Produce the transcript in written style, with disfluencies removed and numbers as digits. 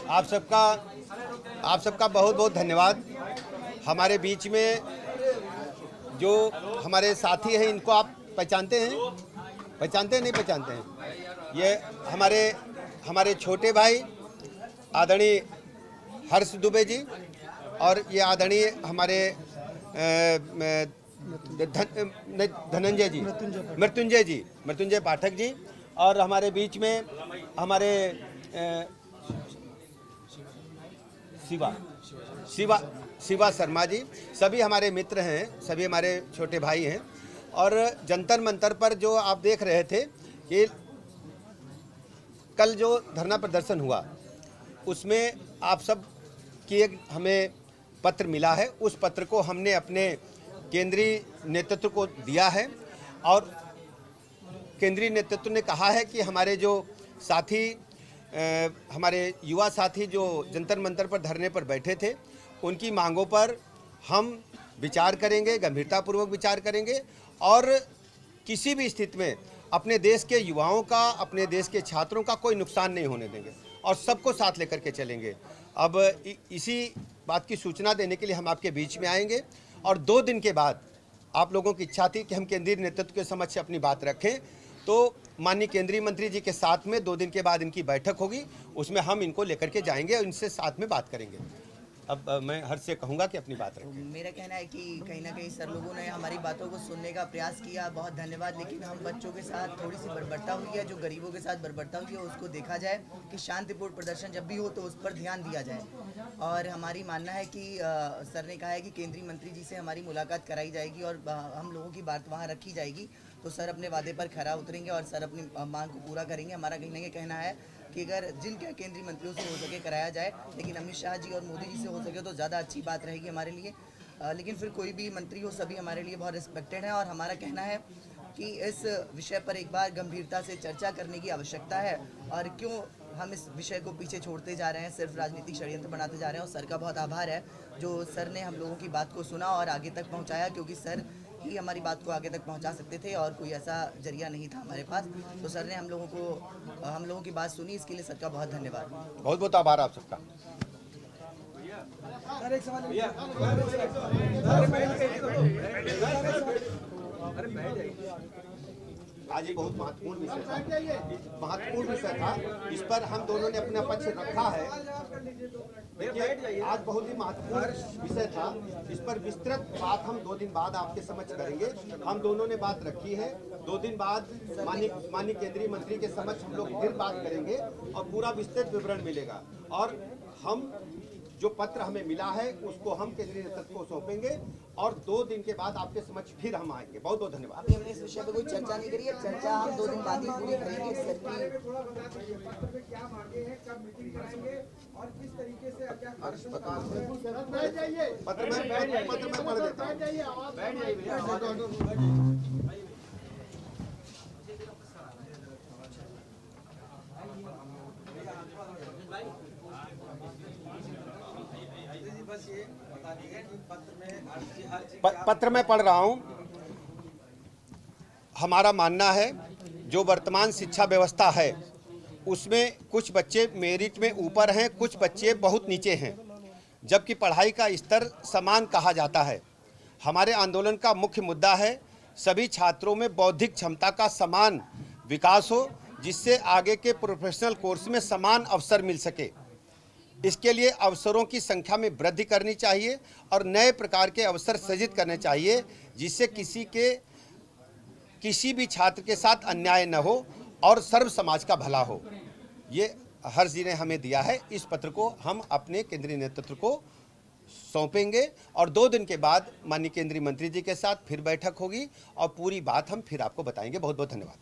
आप सबका बहुत बहुत धन्यवाद। हमारे बीच में जो हमारे साथी हैं, इनको आप पहचानते हैं नहीं पहचानते हैं? ये हमारे छोटे भाई आदरणीय हर्ष दुबे जी, और ये आदरणीय हमारे मृत्युंजय पाठक जी, और हमारे बीच में हमारे शिवा शर्मा जी, सभी हमारे मित्र हैं, सभी हमारे छोटे भाई हैं। और जंतर मंतर पर जो आप देख रहे थे कि कल जो धरना प्रदर्शन हुआ, उसमें आप सब की एक हमें पत्र मिला है। उस पत्र को हमने अपने केंद्रीय नेतृत्व को दिया है, और केंद्रीय नेतृत्व ने कहा है कि हमारे जो साथी हमारे युवा साथी जो जंतर मंतर पर धरने पर बैठे थे, उनकी मांगों पर हम विचार करेंगे, गंभीरतापूर्वक विचार करेंगे, और किसी भी स्थिति में अपने देश के युवाओं का, अपने देश के छात्रों का कोई नुकसान नहीं होने देंगे, और सबको साथ लेकर के चलेंगे। अब इसी बात की सूचना देने के लिए हम आपके बीच में आएंगे, और 2 दिन के बाद आप लोगों की इच्छा थी कि हम केंद्रीय नेतृत्व के समक्ष अपनी बात रखें, तो माननीय केंद्रीय मंत्री जी के साथ में 2 दिन के बाद इनकी बैठक होगी, उसमें हम इनको लेकर के जाएंगे और इनसे साथ में बात करेंगे। अब मैं हर्ष से कहूँगा कि अपनी बात रखें। मेरा कहना है कि कहीं ना कहीं सर लोगों ने हमारी बातों को सुनने का प्रयास किया, बहुत धन्यवाद। लेकिन हम बच्चों के साथ थोड़ी सी बर्बरता हुई है, जो गरीबों के साथ बर्बरता हुई है उसको देखा जाए कि शांतिपूर्ण प्रदर्शन जब भी हो तो उस पर ध्यान दिया जाए। और हमारी मानना है कि सर ने कहा है कि केंद्रीय मंत्री जी से हमारी मुलाकात कराई जाएगी और हम लोगों की बात वहाँ रखी जाएगी, तो सर अपने वादे पर खरा उतरेंगे और सर अपनी मांग को पूरा करेंगे। हमारा कहीं ना कहीं कहना है कि अगर जिनके केंद्रीय मंत्रियों से हो सके कराया जाए, लेकिन अमित शाह जी और मोदी जी से हो सके तो ज़्यादा अच्छी बात रहेगी हमारे लिए। लेकिन फिर कोई भी मंत्री हो, सभी हमारे लिए बहुत रिस्पेक्टेड है, और हमारा कहना है कि इस विषय पर एक बार गंभीरता से चर्चा करने की आवश्यकता है। और क्यों हम इस विषय को पीछे छोड़ते जा रहे हैं, सिर्फ राजनीतिक षड्यंत्र बनाते जा रहे हैं। और सर का बहुत आभार है जो सर ने हम लोगों की बात को सुना और आगे तक पहुँचाया, क्योंकि सर ही हमारी बात को आगे तक पहुंचा सकते थे और कोई ऐसा जरिया नहीं था हमारे पास। तो सर ने हम लोगों की बात सुनी, इसके लिए सर का बहुत धन्यवाद। बहुत बहुत आभार आप सबका। आज ये बहुत महत्वपूर्ण विषय था, इस पर हम दोनों ने अपना पक्ष रखा है। देखिए, आज बहुत ही महत्वपूर्ण विषय था, इस पर विस्तृत बात हम 2 दिन बाद आपके समक्ष करेंगे। हम दोनों ने बात रखी है, 2 दिन बाद माननीय केंद्रीय मंत्री के समक्ष हम लोग फिर बात करेंगे और पूरा विस्तृत विवरण मिलेगा। और हम जो पत्र हमें मिला है उसको हम केंद्रीय नेतृत्व को सौंपेंगे, और 2 दिन के बाद आपके समक्ष फिर हम आएंगे। बहुत बहुत धन्यवाद। अभी हमने इस विषय पर कोई चर्चा नहीं करी है, चर्चा हम 2 दिन बाद ही पूरी करेंगे। सर की क्या मांगे हैं, कब मीटिंग कराएंगे और किस तरीके से क्या पत्र में पढ़ देता हूं। पत्र में पढ़ रहा हूं। हमारा मानना है जो वर्तमान शिक्षा व्यवस्था है उसमें कुछ बच्चे मेरिट में ऊपर हैं, कुछ बच्चे बहुत नीचे हैं, जबकि पढ़ाई का स्तर समान कहा जाता है। हमारे आंदोलन का मुख्य मुद्दा है सभी छात्रों में बौद्धिक क्षमता का समान विकास हो, जिससे आगे के प्रोफेशनल कोर्स में समान अवसर मिल सके। इसके लिए अवसरों की संख्या में वृद्धि करनी चाहिए और नए प्रकार के अवसर सृजित करने चाहिए, जिससे किसी भी छात्र के साथ अन्याय न हो और सर्व समाज का भला हो। ये हर्ष जी ने हमें दिया है। इस पत्र को हम अपने केंद्रीय नेतृत्व को सौंपेंगे और 2 दिन के बाद माननीय केंद्रीय मंत्री जी के साथ फिर बैठक होगी और पूरी बात हम फिर आपको बताएंगे। बहुत बहुत धन्यवाद।